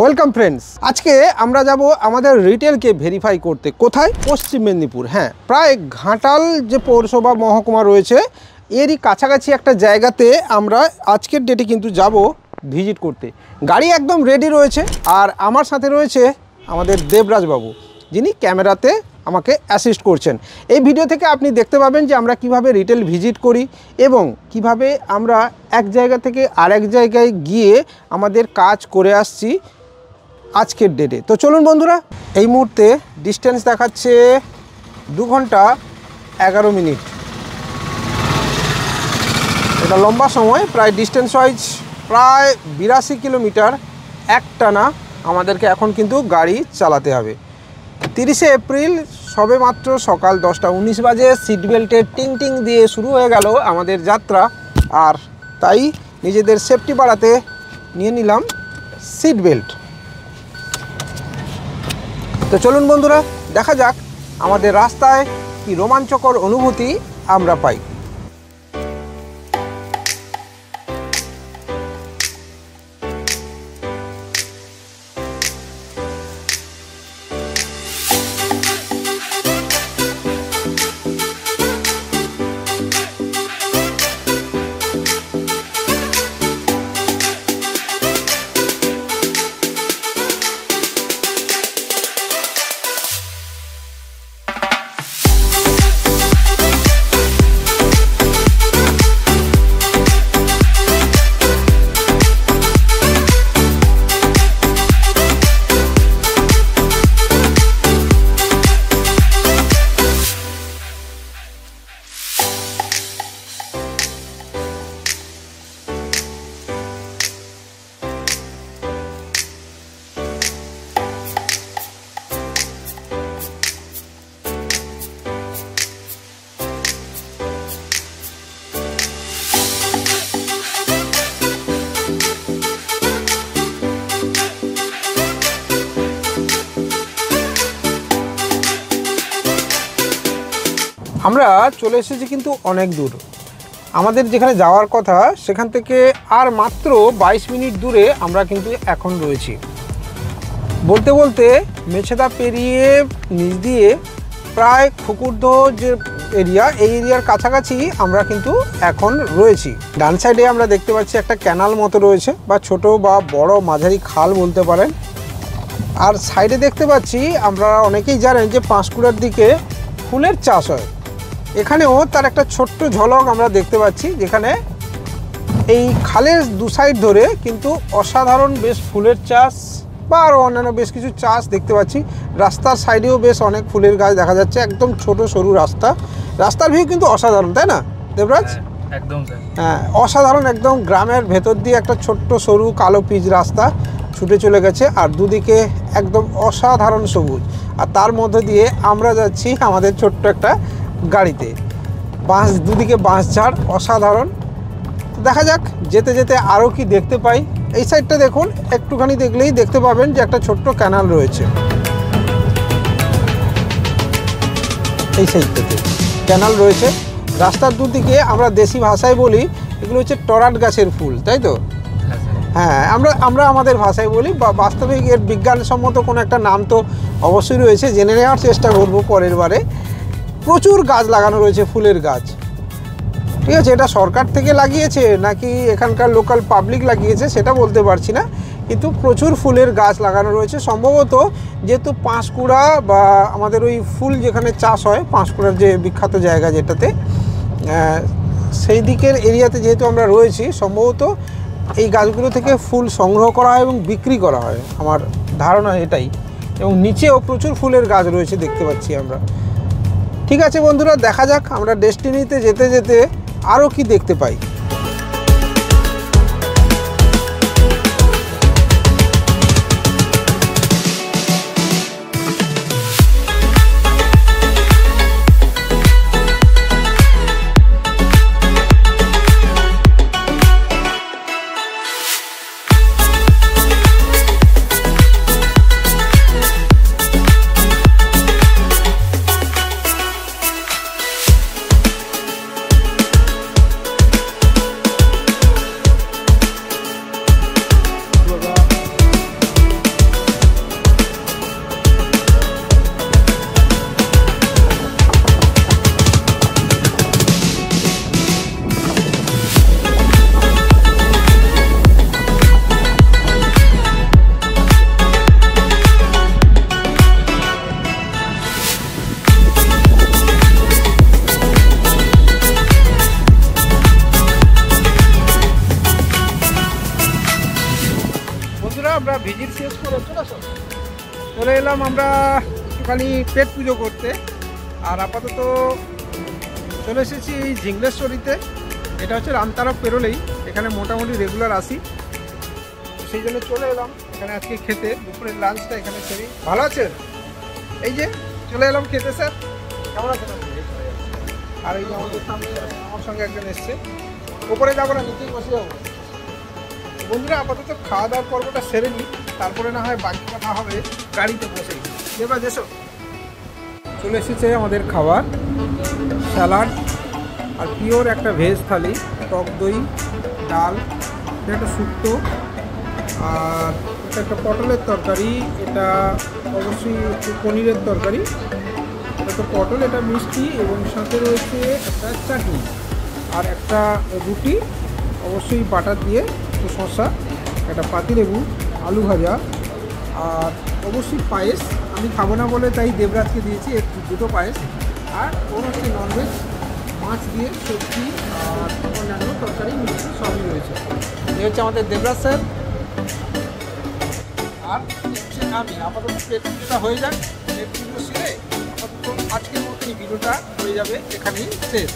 Welcome friends, আজকে আমরা যাব আমাদের রিটেলকে ভেরিফাই করতে। কোথায়? পশ্চিম মেদিনীপুর। হ্যাঁ, প্রায় ঘাটাল যে পৌরসভা মহকুমা রয়েছে এরই কাছাকাছি একটা জায়গাতে আমরা আজকের ডেটে কিন্তু যাব ভিজিট করতে। গাড়ি একদম রেডি রয়েছে আর আমার সাথে রয়েছে আমাদের দেবরাজ বাবু, যিনি ক্যামেরাতে আমাকে অ্যাসিস্ট করছেন। এই ভিডিও থেকে আপনি দেখতে পাবেন যে আমরা কিভাবে রিটেল ভিজিট করি এবং কিভাবে আমরা এক জায়গা থেকে আরেক জায়গায় গিয়ে আমাদের কাজ করে আসছি আজকের ডেটে। তো চলুন বন্ধুরা, এই মুহূর্তে ডিস্টেন্স দেখাচ্ছে 2 ঘন্টা 11 মিনিট। এটা লম্বা সময়, প্রায় ডিস্টেন্স ওয়াইজ প্রায় 82 কিলোমিটার একটানা আমাদেরকে এখন কিন্তু গাড়ি চালাতে হবে। 30শে এপ্রিল সবে মাত্র সকাল 10টা 19 বাজে, সিট বেল্টের টিং টিং দিয়ে শুরু হয়ে গেল আমাদের যাত্রা। আর তাই নিজেদের সেফটি বাড়াতে নিয়ে নিলাম সিট বেল্ট। তো চলুন বন্ধুরা, দেখা যাক আমাদের রাস্তায় কি রোমাঞ্চকর অনুভূতি আমরা পাই। আমরা চলে এসেছি কিন্তু অনেক দূর। আমাদের যেখানে যাওয়ার কথা সেখান থেকে আর মাত্র 22 মিনিট দূরে আমরা কিন্তু এখন রয়েছি। বলতে বলতে মেছেদা পেরিয়ে নিচ দিয়ে প্রায় খুকুরদহ যে এরিয়া, এই এরিয়ার কাছাকাছি আমরা কিন্তু এখন রয়েছি। ডান সাইডে আমরা দেখতে পাচ্ছি একটা ক্যানাল মতো রয়েছে, বা ছোট বা বড় মাঝারি খাল বলতে পারেন। আর সাইডে দেখতে পাচ্ছি, আমরা অনেকেই জানেন যে পাঁশকুড়ার দিকে ফুলের চাষ হয়। এখানেও তার একটা ছোট্ট ঝলক আমরা দেখতে পাচ্ছি, যেখানে এই খালের দু সাইড ধরে কিন্তু অসাধারণ বেশ ফুলের চাষ বা আরও অন্যান্য বেশ কিছু চাষ দেখতে পাচ্ছি। রাস্তার সাইডেও বেশ অনেক ফুলের গাছ দেখা যাচ্ছে, একদম ছোট সরু রাস্তা। রাস্তার ভিউ কিন্তু অসাধারণ, তাই না দেবরাজ? একদম। হ্যাঁ, অসাধারণ। একদম গ্রামের ভেতর দিয়ে একটা ছোট্ট সরু কালো পিচ রাস্তা ছুটে চলে গেছে, আর দুদিকে একদম অসাধারণ সবুজ। আর তার মধ্যে দিয়ে আমরা যাচ্ছি আমাদের ছোট্ট একটা গাড়িতে। বাঁশ, দুদিকে বাঁশঝাড়, অসাধারণ। দেখা যাক যেতে যেতে আরও কি দেখতে পাই। এই সাইডটা দেখুন, একটুখানি দেখলেই দেখতে পাবেন যে একটা ছোট্ট ক্যানাল রয়েছে। এই সাইডটাতে ক্যানাল রয়েছে। রাস্তার দুদিকে আমরা দেশি ভাষায় বলি এগুলো হচ্ছে টরাট গাছের ফুল, তাই তো? হ্যাঁ, আমরা আমাদের ভাষায় বলি, বা বাস্তবিক এর বিজ্ঞানসম্মত কোনো একটা নাম তো অবশ্যই রয়েছে, জেনে নেওয়ার চেষ্টা করব পরের বারে। প্রচুর গাছ লাগানো রয়েছে, ফুলের গাছ। ঠিক আছে, এটা সরকার থেকে লাগিয়েছে নাকি এখানকার লোকাল পাবলিক লাগিয়েছে সেটা বলতে পারছি না, কিন্তু প্রচুর ফুলের গাছ লাগানো রয়েছে। সম্ভবত যেহেতু পাঁশকুড়া বা আমাদের ওই ফুল যেখানে চাষ হয়, পাঁশকুড়ার যে বিখ্যাত জায়গা যেটাতে, সেই দিকের এরিয়াতে যেহেতু আমরা রয়েছি, সম্ভবত এই গাছগুলো থেকে ফুল সংগ্রহ করা হয় এবং বিক্রি করা হয়, আমার ধারণা এটাই। এবং নিচেও প্রচুর ফুলের গাছ রয়েছে দেখতে পাচ্ছি আমরা। ঠিক আছে বন্ধুরা, দেখা যাক আমরা ডেস্টিনিতে যেতে যেতে আরও কি দেখতে পাই। ভিড় শেষ করে চলে এলাম আমরা একটুখানি পেট পুজো করতে। আর আপাতত চলে এসেছি ঝিংলেশ্বরীতে। এটা হচ্ছে রামতারক পেরোলেই, এখানে মোটামুটি রেগুলার আসি, সেই জন্য চলে এলাম এখানে আজকে খেতে। দুপুরের লাঞ্চটা এখানে সেরি। ভালো আছেন? এই যে চলে এলাম খেতে। স্যার কেমন আছেন আপনি? আর এই যে আমাদের সামনে আমার সঙ্গে একজন এসছে। ওপরে যাবো না, নিচেই বসে যাবো। বন্ধুরা আপাতত খাওয়া দাওয়ার পর্বটা সেরে নিই, তারপরে না হয় বাকি কথা হবে গাড়িতে বসেই। এবার এসো, চলে এসেছে আমাদের খাবার, স্যালাড আর পিওর একটা ভেজ থালি, টক দই, ডাল, এটা একটা শুক্তো, আর এটা একটা পটলের তরকারি, এটা অবশ্যই একটু পনিরের তরকারি, এটা তো পটল, এটা মিষ্টি, এবং সাথে রয়েছে একটা চাটনি আর একটা রুটি, অবশ্যই বাটার দিয়ে, একটু শসা, একটা পাতিলেবু, আলু ভাজা, আর অবশ্যই পায়েস। আমি খাবো না বলে তাই দেবরাজকে দিয়েছি দুটো পায়েস। আর ওর হচ্ছে ননভেজ, মাছ দিয়ে সবজি আর অন্যান্য তরকারি মিষ্টি সবই রয়েছে। এই হচ্ছে আমাদের দেবরাজ স্যার। আর আমি আপাতত পেট পুজোটা হয়ে যাক, পেট পুজো সেরে আপাতত আজকের মতনই ভিডিওটা হয়ে যাবে এখানেই শেষ।